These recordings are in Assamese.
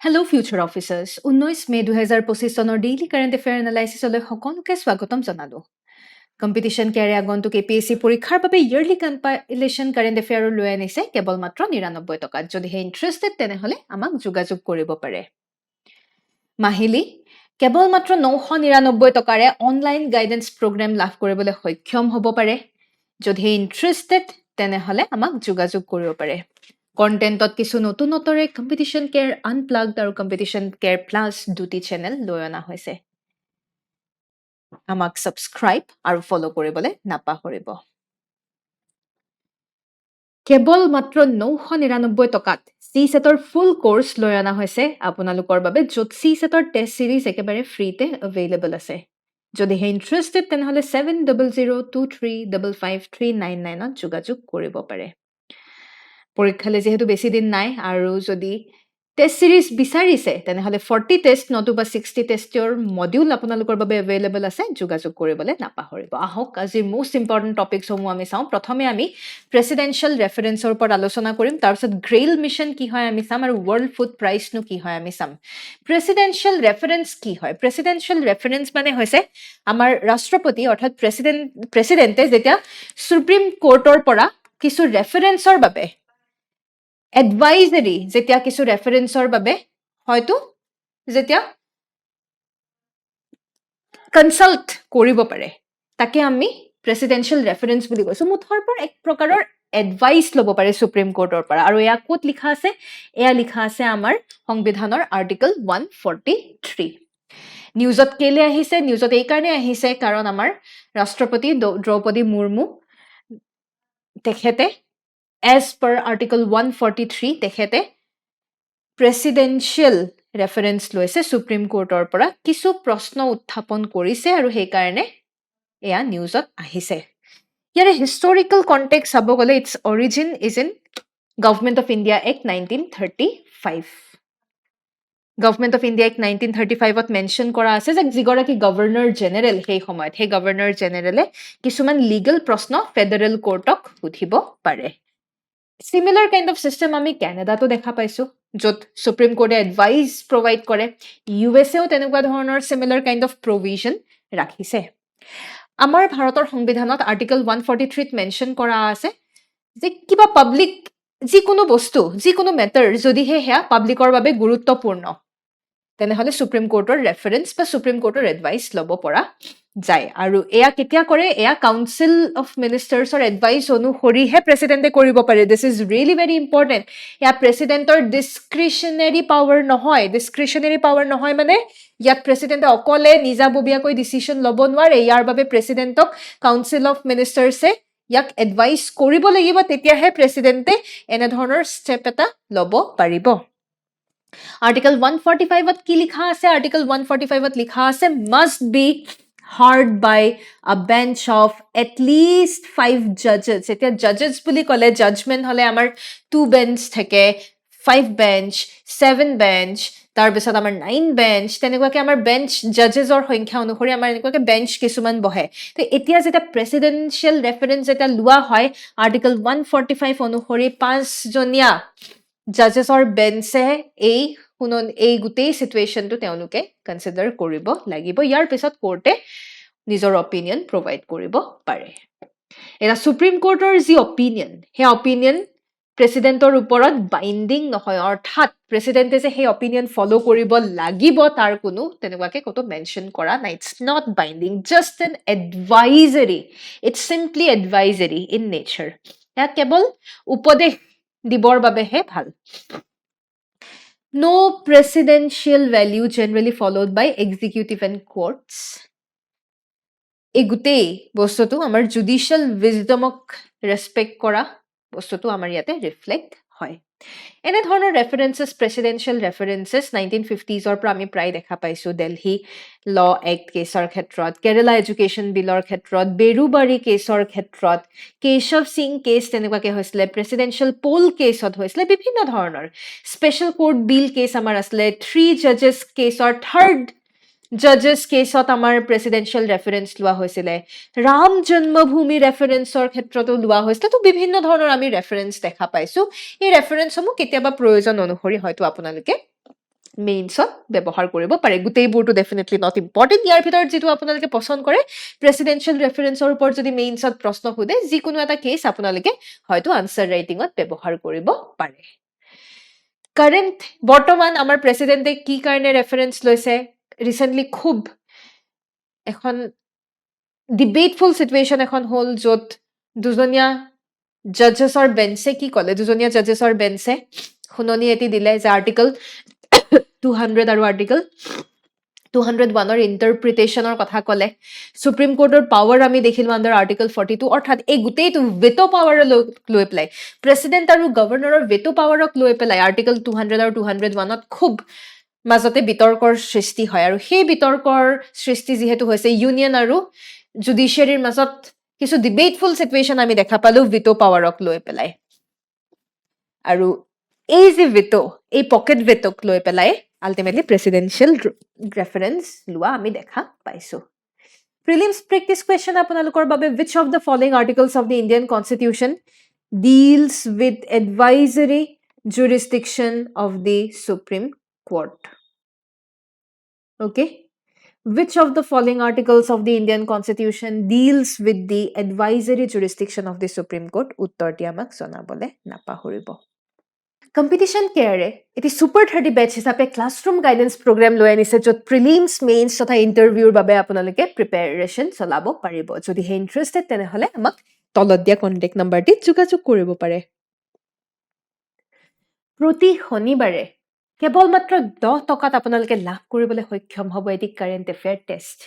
হেল্ল' ফিউচাৰ অফিচাৰ্ছ 19 মে 2025 চনৰ ডেইলি কাৰেণ্ট এফেয়াৰ এনালাইচিছলৈ সকলোকে স্বাগতম জনালোঁ কম্পিটিশ্যন কেয়াৰে আগন্তুক APSC পৰীক্ষাৰ বাবে ইয়াৰলি কম্পাইলেশ্যন কাৰেণ্ট এফেয়াৰো লৈ আনিছে কেৱল মাত্ৰ 99 টকাত যদিহে ইণ্টাৰেষ্টেড তেনেহ'লে আমাক যোগাযোগ কৰিব পাৰে মাহিলী কেৱল মাত্ৰ 999 টকাৰে অনলাইন গাইডেন্স প্ৰগ্ৰেম লাভ কৰিবলৈ সক্ষম হ'ব পাৰে যদিহে ইণ্টাৰেষ্টেড তেনেহ'লে আমাক যোগাযোগ কৰিব পাৰে কণ্টেণ্টত কিছু নতুনতৰে কম্পিটিশ্যন কেয়াৰ আনপ্লাগড আৰু কম্পিটিশ্যন কেয়াৰ প্লাছ দুটি চেনেল লৈ অনা হৈছে আমাক ছাবস্ক্ৰাইব আৰু ফ'ল' কৰিবলৈ নাপাহৰিব কেৱল মাত্ৰ 999 টকাত CSETৰ ফুল কোৰ্চ লৈ অনা হৈছে আপোনালোকৰ বাবে য'ত CSETৰ টেষ্ট চিৰিজ একেবাৰে ফ্ৰীতে এভেইলেবল আছে যদিহে ইণ্টাৰেষ্টেড তেনেহ'লে 7002355399ত যোগাযোগ কৰিব পাৰে পৰীক্ষালৈ যিহেতু বেছি দিন নাই আৰু যদি টেষ্ট চিৰিজ বিচাৰিছে তেনেহ'লে 40 টেষ্ট নতুবা 60 টেষ্টৰ মডিউল আপোনালোকৰ বাবে এভেইলেবল আছে যোগাযোগ কৰিবলৈ নাপাহৰিব আহক আজিৰ মোষ্ট ইম্পৰ্টেণ্ট টপিকসমূহ আমি চাওঁ প্ৰথমে আমি প্ৰেচিডেন্সিয়েল ৰেফাৰেন্সৰ ওপৰত আলোচনা কৰিম তাৰপিছত গ্ৰেইল মিছন কি হয় আমি চাম আৰু ৱৰ্ল্ড ফুড প্ৰাইচনো কি হয় আমি চাম প্ৰেচিডেন্সিয়েল ৰেফাৰেন্স কি হয় প্ৰেচিডেন্সিয়েল ৰেফাৰেন্স মানে হৈছে আমাৰ ৰাষ্ট্ৰপতি অৰ্থাৎ প্ৰেচিডেণ্টে যেতিয়া সুপ্ৰিম কোৰ্টৰ পৰা কিছু ৰেফাৰেন্সৰ বাবে এডভাইজাৰী যেতিয়া কিছু ৰেফাৰেন্সৰ বাবে হয়তো যেতিয়া কনসাল্ট কৰিব পাৰে তাকে আমি প্ৰেচিডেন্সিয়েল ৰেফাৰেন্স বুলি কৈছো মুঠৰ পৰা এক প্ৰকাৰৰ এডভাইচ ল'ব পাৰে সুপ্ৰিম কোৰ্টৰ পৰা আৰু এয়া ক'ত লিখা আছে এয়া লিখা আছে আমাৰ সংবিধানৰ আৰ্টিকল 143 নিউজত কেলে আহিছে নিউজত এই কাৰণে আহিছে কাৰণ আমাৰ ৰাষ্ট্ৰপতি দ্ৰৌপদী মুৰ্মু তেখেতে as per article 143 তেখেতে প্ৰেচিডেন্সিয়েল ৰেফাৰেন্স লৈছে সুপ্ৰিম কোৰ্টৰ পৰা কিছু প্ৰশ্ন উত্থাপন কৰিছে আৰু সেই কাৰণে এয়া নিউজত আহিছে ইয়াৰে হিষ্টৰিকেল কনটেক্সট চাব গ'লে it's origin is in government of India act 1935 government of India act 1935ত মেনশ্যন কৰা আছে যে যিগৰাকী গভৰ্ণৰ জেনেৰেল সেই সময়ত সেই গভৰ্ণৰ জেনেৰেলে কিছুমান লিগেল প্ৰশ্ন ফেডাৰেল কোৰ্টক সুধিব পাৰে Similar kind of system আমি কানাডাতো দেখা পাইছো য'ত সুপ্ৰিম কোৰ্টে এডভাইচ প্ৰভাইড কৰে ইউএছএও তেনেকুৱা ধৰণৰ similar kind of provision ৰাখিছে আমাৰ ভাৰতৰ সংবিধানত আৰ্টিকল 143ত মেনশ্যন কৰা আছে যে কিবা পাব্লিক যিকোনো বস্তু যিকোনো মেটাৰ যদিহে হেয়া পাব্লিকৰ বাবে গুৰুত্বপূৰ্ণ তেনেহ'লে সুপ্ৰিম কোৰ্টৰ ৰেফাৰেন্স বা সুপ্ৰিম কোৰ্টৰ এডভাইচ ল'ব পৰা যায় আৰু এয়া কেতিয়া কৰে এয়া কাউন্সিল অফ মিনিষ্টাৰ্ছৰ এডভাইচ অনুসৰিহে প্ৰেচিডেণ্টে কৰিব পাৰে this is really very important এয়া প্ৰেচিডেণ্টৰ ডিছক্ৰিশ্যনেৰী পাৱাৰ নহয় মানে ইয়াত প্ৰেচিডেণ্টে অকলে নিজাববীয়াকৈ ডিচিশ্যন ল'ব নোৱাৰে ইয়াৰ বাবে প্ৰেচিডেণ্টক কাউন্সিল অফ মিনিষ্টাৰ্ছে ইয়াক এডভাইচ কৰিব লাগিব তেতিয়াহে প্ৰেচিডেণ্টে এনেধৰণৰ ষ্টেপ এটা ল'ব পাৰিব Article 145ত কি লিখা আছে Article 145ত লিখা আছে must be heard by a bench of at least 5 judges এতিয়া judges বুলি ক'লে judgment হ'লে আমাৰ 2 bench থাকে 5 bench 7 bench তাৰপিছত আমাৰ 9 bench তেনেকুৱাকে আমাৰ bench judgesৰ সংখ্যা অনুসৰি আমাৰ এনেকুৱাকে bench কিছুমান বহে তো এতিয়া যেটা প্ৰেচিডেন্সিয়েল ৰেফাৰেন্স যেটা লোৱা হয় Article 145 অনুসৰি 5 জনীয়া জাজেছৰ বেঞ্চে এই গোটেই সিচুৱেশ্যনটো তেওঁলোকে কনসিডাৰ কৰিব লাগিব ইয়াৰ পিছত কোৰ্টে নিজৰ অপিনিয়ন প্ৰভাইড কৰিব পাৰে এটা সুপ্ৰিম কোৰ্টৰ যি অপিনিয়ন হে অপিনিয়ন প্ৰেচিডেণ্টৰ ওপৰত বাইন্ডিং নহয় অৰ্থাৎ প্ৰেচিডেণ্টে যে সেই অপিনিয়ন ফলো কৰিব লাগিব তাৰ কোনো তেনেকুৱাকে কতো মেনশ্যন কৰা নাই it's not binding just N advisory it's simply advisory in nature এটা কেৱল উপদেশ দিবৰ বাবেহে ভাল No presidential value generally followed by executive and courts. এই গোটেই বস্তুটো আমাৰ জুডিশিয়াল উইজডমক ৰেসপেক্ট কৰা বস্তুটো আমাৰ ইয়াতে ৰিফ্লেক্ট হয় এনে ধৰণৰ ৰেফাৰেন্সেস প্ৰেসিডেন্সিয়েল ৰেফাৰেন্সেস 1950s পৰা আমি প্ৰায় দেখা পাইছো দিল্লী ল এক্ট কেছৰ ক্ষেত্ৰত কেৰালা এডুকেশ্যন বিলৰ ক্ষেত্ৰত বেৰুবাৰী কেছৰ ক্ষেত্ৰত কেশৱ সিং কেছ তেনেকুৱাকে হৈছিল প্ৰেসিডেন্সিয়েল পোল কেছত হৈছিল বিভিন্ন ধৰণৰ স্পেশাল কোৰ্ট বিল কেছ আমাৰ আছিল 3 জাজেছ কেছৰ থাৰ্ড জাজেছ কেছত আমাৰ প্ৰেসিডেন্সিয়েল ৰেফাৰেন্স লোৱা হৈছিল ৰাম জন্মভূমি ৰেফাৰেন্সৰ ক্ষেত্ৰতো লোৱা হৈছিল তো বিভিন্ন ধৰণৰ আমি ৰেফাৰেন্স দেখা পাইছো এই ৰেফাৰেন্সসমূহ কেতিয়াবা প্ৰয়োজন অনুসৰি হয়তো আপোনালোকে মেইনছত ব্যৱহাৰ কৰিব পাৰে গোটেইবোৰটো ডেফিনেটলি নট ইম্পৰ্টেণ্ট ইয়াৰ ভিতৰত যেটো আপোনালোকে পছন্দ কৰে প্ৰেসিডেন্সিয়েল ৰেফাৰেন্সৰ ওপৰত যদি মেইনছত প্ৰশ্ন খুদে যিকোনো এটা কেছ আপোনালোকে হয়তো আনসাৰ ৰাইটিংত ব্যৱহাৰ কৰিব পাৰে কাৰেন্ট বৰ্তমান আমাৰ প্ৰেসিডেন্টে কি কাৰণে ৰেফাৰেন্স লৈছে ৰিসেন্টলি খুব এখন ডিবেটফুল সিচুৱেশন এখন হল যত দুজনীয়া জাজেছৰ বেঞ্চে কি কলে দুজনীয়া জাজেছৰ বেঞ্চে শুননি এটি দিলে যে আৰ্টিকল 200 আৰু আৰ্টিকল 201 ইন্টাৰপ্ৰিটেশনৰ কথা কলে সুপ্ৰিম কোৰ্টৰ পাৱাৰ আমি দেখিলো আন্ডাৰ আৰ্টিকল 42 অৰ্থাৎ এই গুটেইটো ভেটো পাৱাৰ লৈ পেলাই প্ৰেসিডেন্ট আৰু গভৰ্ণৰৰ ভেটো পাৱাৰক লৈ পেলাই আৰ্টিকল 200 আৰু 201ত খুব মাজতে বিতৰ্কৰ সৃষ্টি হয় আৰু সেই বিতৰ্কৰ সৃষ্টি যেহেতু হৈছে ইউনিয়ন আৰু জুডিশিয়াৰীৰ মাজত কিছু ডিবেটফুল সিচুৱেশন আমি দেখা পালো ভেটো পাৱাৰক লৈ পেলাই আৰু এই যে ভেটো এই পকেট ভেটোক লৈ পেলাই আলটিমেটলি প্ৰেসিডেন্সিয়েল ৰেফাৰেন্স লোৱা আমি দেখা পাইছো প্ৰিলিমছ প্ৰেক্টিস কোৱেশ্চন আপোনালোকৰ বাবে which of the following articles of the Indian Constitution deals with advisory jurisdiction of the Supreme Court okay which of the following articles of the Indian Constitution deals with the advisory jurisdiction of the Supreme Court uttorti amak jonabole napahuribo Competition care এটি সুপাৰ 30 বেচ হিচাপে ক্লাছৰুম গাইডেন্স প্ৰগ্ৰাম লৈ আনিছে যত প্ৰিলিমছ মেইনছ তথা ইন্টাৰভিউৰ বাবে আপোনালোকে প্ৰিপাৰেচন চলাব পাৰিব যদি হে ইন্টাৰেষ্টেড তেনেহলে আমাক তলত দিয়া কন্টাক্ট নম্বৰটি যোগাযোগ কৰিব পাৰে প্ৰতি শনিবাৰে কেৱল মাত্ৰ 10 টকাত আপোনালোকে লাভ কৰিবলৈ সক্ষম হ'ব এটি কাৰেন্ট এফেয়াৰ টেষ্ট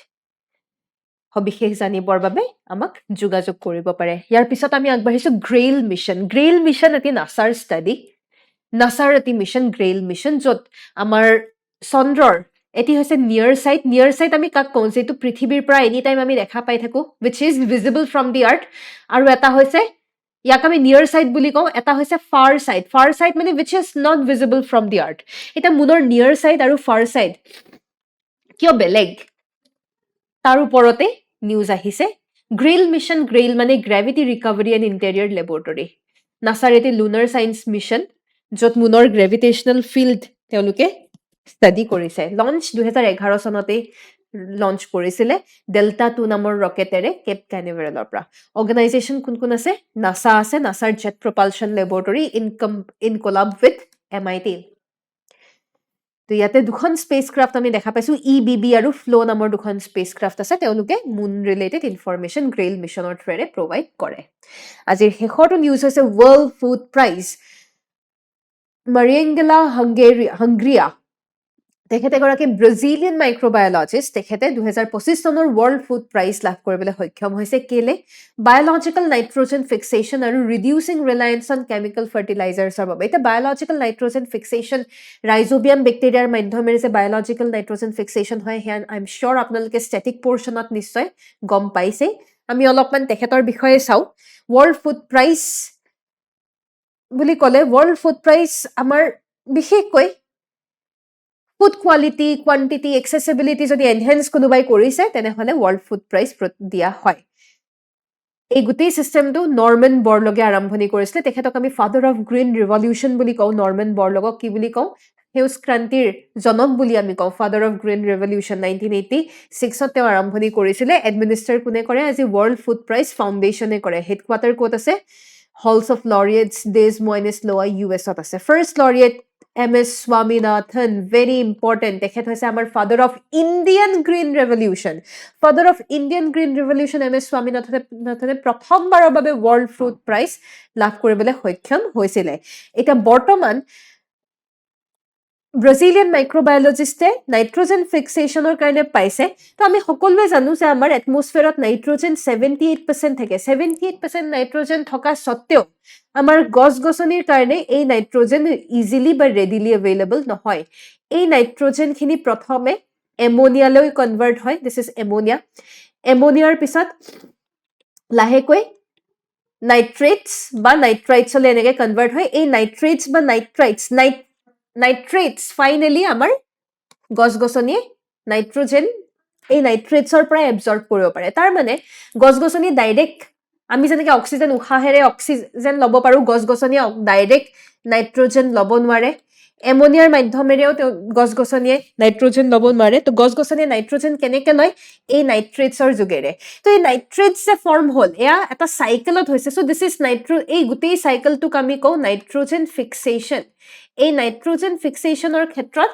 সবিশেষ জানিবৰ বাবে আমাক যোগাযোগ কৰিব পাৰে ইয়াৰ পিছত আমি আগবাঢ়িছো গ্ৰেইল মিশন এটি নাসাৰ ষ্টাডি নাসাৰ এটি মিশন গ্ৰেইল মিশন যত আমাৰ চন্দ্ৰৰ এটি হৈছে নিয়াৰ সাইট আমি কাক কওঁ যেটো পৃথিৱীৰ পৰা এনি টাইম আমি দেখা পাই থাকো which is visible from the earth আৰু এটা হৈছে ইয়াক আমি নিয়াৰ সাইট বুলি কওঁ এটা হৈছে ফাৰ সাইট মানে which is not visible from the earth এটা মুনৰ নিয়াৰ সাইট আৰু ফাৰ সাইট কিয় বেলেগ তাৰ ওপৰতে নিউজ আহিছে গ্ৰেইল মিশন গ্ৰেইল মানে gravity recovery and interior laboratory নাসাৰ এটি লুনাৰ সায়েন্স মিশন যত মুনৰ গ্ৰেভিটেশনাল ফিল্ড তেওঁলোকে ষ্টাডি কৰিছে লঞ্চ 2011 চনতে লঞ্চ কৰিছিলে ডেল্টা 2 নামৰ ৰকেটেৰে কেপ কানিভেৰেলৰ পৰা অৰ্গানাইজেচন কোন আছে নাসা আছে নাসাৰ jet propulsion laboratory in collab with MIT তো ইয়াতে দুখন স্পেসক্ৰাফ্ট আমি দেখা পাইছো EBB আৰু ফ্লো নামৰ দুখন স্পেসক্ৰাফ্ট আছে তেওঁলোকে মুন ৰিলেটেড ইনফৰমেশন গ্ৰেইল মিশনৰ থ্ৰুৰে প্ৰভাইড কৰে আজিৰ শেষৰটো নিউজ হৈছে ৱৰ্ল্ড ফুড প্ৰাইজ মাৰিয়েংগেলা হাংগ্ৰিয়া তেখেতে গৰাকী ব্ৰাজিলিয়ান মাইক্ৰোবায়োলজিষ্ট তেখেতে 2025 চনৰ ৱৰ্ল্ড ফুড প্ৰাইজ লাভ কৰিবলৈ সক্ষম হৈছে কেলে বায়োলজিক্যাল নাইট্ৰজেন ফিক্সেশন আৰু ৰিডিউসিং ৰিলায়েন্স অন কেমিক্যাল ফাৰ্টিলাইজাৰ্ছৰ বাবে এটা বায়োলজিক্যাল নাইট্ৰজেন ফিক্সেশন ৰাইজোবিয়াম বেক্টেৰিয়াৰ মাধ্যমেৰে যে বায়োলজিক্যাল নাইট্ৰজেন ফিক্সেশন হয় হেয়ান আই এম শিওৰ আপোনালোকে ষ্টেটিক পৰ্চনত নিশ্চয় গম পাইছে আমি অলপমান তেখেতৰ বিষয়ে চাও ৱৰ্ল্ড ফুড প্ৰাইজ বুলি কলে ৱৰ্ল্ড ফুড প্ৰাইজ আমাৰ বিশেষকৈ ফুড কোৱালিটি কোৱান্টিটি এক্সেসিবিলিটি যদি এনহেন্স কোনোবাই কৰিছে তেনেহলে ৱৰ্ল্ড ফুড প্ৰাইজ দিয়া হয় এই গোটেই সিস্টেমটো নৰ্মান বৰলগে আৰম্ভণি কৰিছিল তেখেতক আমি ফাদাৰ অফ গ্ৰীণ ৰিভলিউচন বুলি কওঁ নৰ্মান বৰলগক কি বুলি কওঁ সেউজ ক্ৰান্তিৰ জনক বুলি আমি কওঁ ফাদাৰ অফ গ্ৰীণ ৰিভলিউচন 1986 তেওঁ আৰম্ভণি কৰিছিলে এডমিনিষ্টাৰ কোনে কৰে আজি ৱৰ্ল্ড ফুড প্ৰাইজ ফাউণ্ডেশ্যনে কৰে হেডকোৱাৰ্টাৰ ক'ত আছে Halls of Laureates Des Moines Loa US ত আছে first laureate MS Swaminathan very important তেখেত হৈছে আমাৰ father of Indian green revolution MS Swaminathan প্ৰথমবাৰৰ বাবে ৱৰ্ল্ড ফুড প্ৰাইজ লাভ কৰিবলৈ সক্ষম হৈছিলে এটা বৰ্তমান ব্ৰাজিলিয়ান মাইক্ৰোবায়োলজিষ্টে নাইট্ৰজেন ফিক্সেশনৰ কাৰণে পাইছে তো আমি সকলোৱে জানো যে আমাৰ এটমস্ফিয়াৰত নাইট্ৰজেন 78% থাকে 78% নাইট্ৰজেন থকা সত্ত্বেও আমাৰ গছ-গছনিৰ কাৰণে এই নাইট্ৰজেন ইজিলি বা ৰেডিলি এভেইলেবল নহয় এই নাইট্ৰজেন খিনি প্ৰথমে এমোনিয়ালৈ কনভাৰ্ট হয় দিস ইজ এমোনিয়াৰ পিছত লাহেকৈ নাইট্ৰেটছ বা নাইট্ৰাইটছলৈ এনেকৈ কনভাৰ্ট হয় এই নাইট্ৰেটছ বা নাইট্ৰেটছ ফাইনেলি আমাৰ গছ-গছনিয়ে নাইট্ৰজেন এই নাইট্ৰেটছৰ পৰা এবজৰ্ব কৰিব পাৰে তাৰ মানে গছ-গছনি ডাইৰেক্ট আমি যেনেকৈ অক্সিজেন উশাহেৰে অক্সিজেন ল'ব পাৰো গছ-গছনিয়ে ডাইৰেক্ট নাইট্ৰজেন ল'ব নোৱাৰে এমনিয়াৰ মাধ্যমেৰেও গছ গছনিয়ে নাইট্ৰজেন ল'ব নোৱাৰে তো গছ গছনিয়ে নাইট্ৰজেন কেনেকে লয় এই নাইট্ৰেটছৰ যোগেৰে তো এই নাইট্ৰেটছ যে ফৰ্ম হ'ল এয়া এটা চাইকেলত হৈছে চ' দিছ ইজ এই গোটেই চাইকেলটোক আমি কওঁ নাইট্ৰজেন ফিক্সেশ্যন এই নাইট্ৰজেন ফিক্সেশ্যনৰ ক্ষেত্ৰত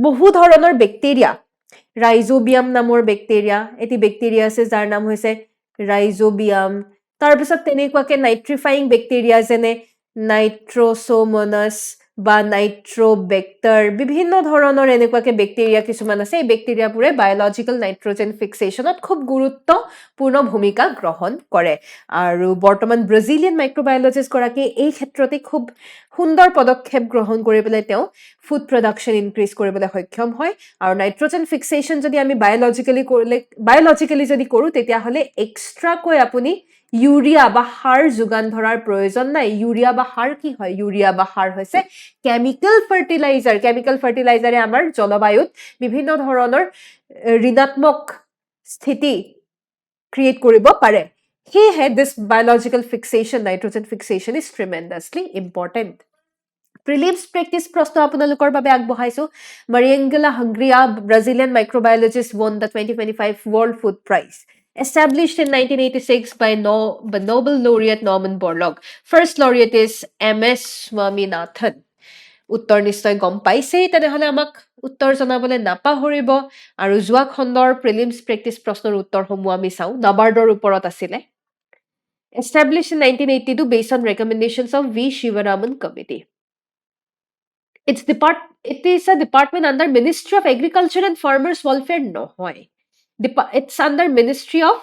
বহু ধৰণৰ বেক্টেৰিয়া ৰাইজোবিয়াম নামৰ বেক্টেৰিয়া এটি বেক্টেৰিয়া আছে যাৰ নাম হৈছে ৰাইজোবিয়াম তাৰপিছত তেনেকুৱাকে নাইট্ৰিফাইং বেক্টেৰিয়া যেনে নাইট্ৰ'ছোমনাছ বা নাইট্ৰ'বেক্টাৰ বিভিন্ন ধৰণৰ এনেকুৱাকে বেক্টেৰিয়া কিছুমান আছে এই বেক্টেৰিয়াবোৰে বায়'লজিকেল নাইট্ৰজেন ফিক্সেশ্যনত খুব গুৰুত্বপূৰ্ণ ভূমিকা গ্ৰহণ কৰে আৰু বৰ্তমান ব্ৰাজিলিয়ান মাইক্ৰ'বায়'লজিষ্ট গৰাকীয়ে এই ক্ষেত্ৰতে খুব সুন্দৰ পদক্ষেপ গ্ৰহণ কৰি পেলাই তেওঁ ফুড প্ৰডাকশ্যন ইনক্ৰিজ কৰিবলৈ সক্ষম হয় আৰু নাইট্ৰজেন ফিক্সেশ্যন যদি আমি বায়'লজিকেলি যদি কৰোঁ তেতিয়াহ'লে এক্সট্ৰাকৈ আপুনি ইউৰিয়া বা সাৰ যোগান ধৰাৰ প্ৰয়োজন নাই ইউৰিয়া বা সাৰ কি হয় ইউৰিয়া বা সাৰ হৈছে কেমিকেল ফাৰ্টিলাইজাৰে আমাৰ জলবায়ুত বিভিন্ন ধৰণৰ ঋণাত্মক স্থিতি ক্ৰিয়েট কৰিব পাৰে সেয়েহে this biological fixation nitrogen fixation is tremendously important prelims practice প্ৰশ্ন আপোনালোকৰ বাবে আগবঢ়াইছো Mariangela Hungria Brazilian microbiologist won the 2025 World Food Prize established in 1986 by Nobel laureate Norman Borlaug. First laureate is M.S. Swaminathan. উত্তৰ নিশ্চয় গম পাইছেই তেনেহ'লে আমাক উত্তৰ জনাবলৈ নাপাহৰিব আৰু যোৱা খণ্ডৰ প্ৰিলিমছ প্ৰেক্টিছ প্ৰশ্নৰ উত্তৰসমূহ আমি চাওঁ নাবাৰ্ডৰ ওপৰত আছিলে established in 1982 based on recommendations of V. Shivaraman Committee. It is a department under Ministry of Agriculture and Farmers Welfare. No, it's under Ministry of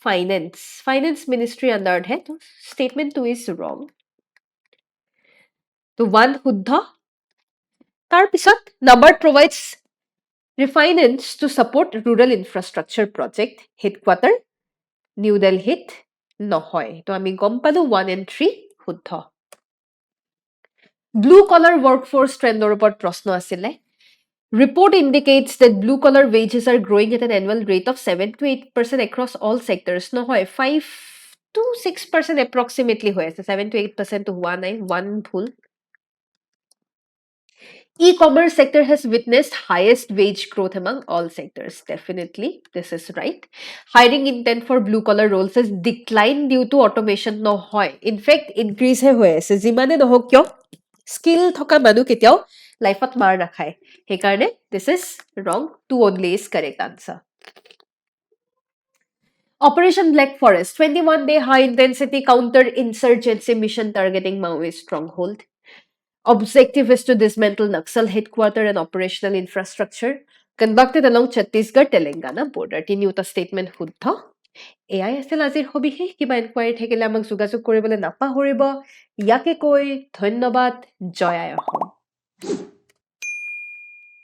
Finance. Finance Ministry under it. Statement 2 is wrong. So 1 Huddha. Tarpisat, NABARD provides refinance to support rural infrastructure project. Headquarter, New Delhi. No, so ami gom palo 1 and 3 Huddha. Blue collar workforce trend or upor prashno asile. Report indicates that blue collar wages are growing at an annual rate of 7 to 8% across all sectors. No, 5 to 6% approximately. 7 to 8% to 1 bhul. E-commerce sector has witnessed highest wage growth among all sectors. Definitely, this is right. Hiring intent for blue collar roles has declined due to automation. No, in fact, increase hai hoye ase. Jimane no ho kyo? Skill thoka manu ketiao life at mar nakhai. He karne, this is wrong. 2 only is correct answer. Operation Black Forest, 21-day high-intensity counter-insurgency mission targeting Maoist stronghold. Objective is to dismantle Naxal headquarter and operational infrastructure conducted along Chhattisgarh-Telangana border. Tinuta statement Huddha. AI আছিল আজিৰ সবিশেষ কিবা ইনকুৱাৰী থাকিলে আমাক যোগাযোগ কৰিবলৈ নাপাহৰিব ইয়াকে কৈ ধন্যবাদ জয় আই অসম